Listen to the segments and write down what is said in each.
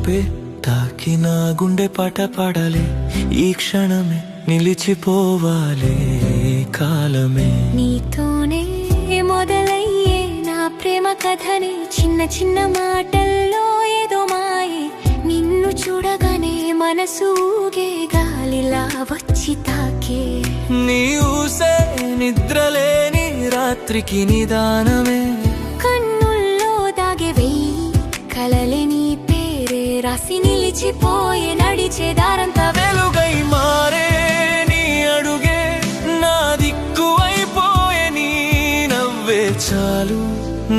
చూపే తాకిన గుండె పాట పాడాలి, ఈ క్షణమే నిలిచిపోవాలి కాలమే. నీతోనే మొదలయ్యే నా ప్రేమ కథని చిన్న చిన్న మాటల్లో ఏదో మాయే. నిన్ను చూడగానే మనసు ఊగే గాలిలా వచ్చి తాకే. నీ ఊసే నిద్రలేని రాత్రికి నిదానమే. కన్నుల్లో దాగే వెయ్యి కలలే నీ పేరే రాసి నిలిచిపోయే. నడిచే దారంతా వెలుగై మారే నీ అడుగే నా దిక్కు అయిపోయే. నీ నవ్వే చాలు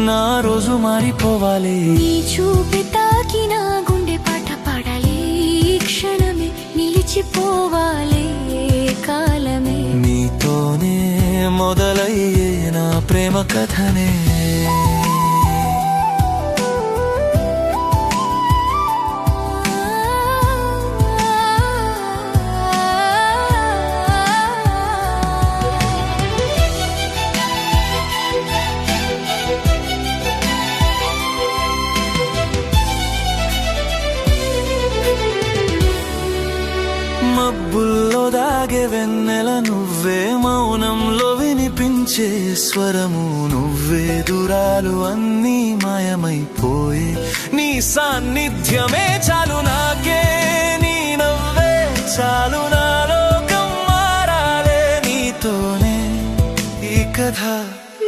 నా రోజు మారిపోవాలి. నీ చూపి తాకిన గుండె పాట పాడాలి, ఈ క్షణమే నిలిచిపోవాలి కాలమే. నీతోనే మొదలయ్యే నా ప్రేమ కథనే. మబ్బుల్లో దాగే వెన్నెల నువ్వే, మౌనంలో వినిపించే స్వరము నువ్వే. దూరాలు అన్నీ మాయమైపోయే, నీ సాన్నిధ్యమే చాలు నాకే. నీ నవ్వే చాలు నా లోకం మారాలే. నీతోనే ఈ కథ,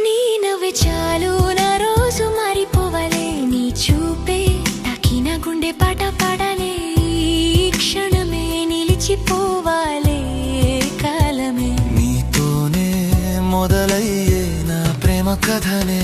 నీ నవ్వే చాలు నా రోజు మారిపోవాలి. నీ చూపే తాకిన గుండె పాట పాడాలి, ఈ క్షణమే నిలిచిపోవాలి కాలమే. నీతోనే మొదలయ్యే నా ప్రేమ కథనే.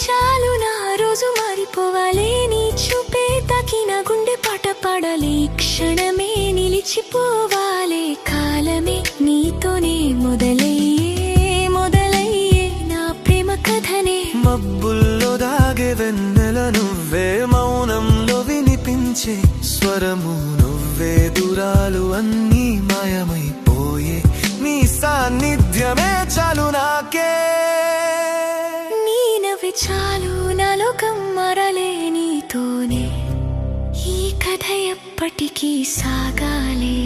చాలు నా రోజు మారిపోవాలి. నీ చూపే తాకిన గుండె పాట పాడాలి, క్షణమే నిలిచిపోవాలి కాలమే. నీతోనే మొదలయ్యే నా ప్రేమ కథనే. మబ్బుల్లో దాగే వెన్నెల నువ్వే, మౌనంలో వినిపించే స్వరము నువ్వే. దూరాలు అన్నీ మాయమైపోయే, నీ సాన్నిధ్యమే చాలు నాకే. చాలు నా లోకం మారాలే. నీతోనే ఈ కథ ఎప్పటికీ సాగాలే.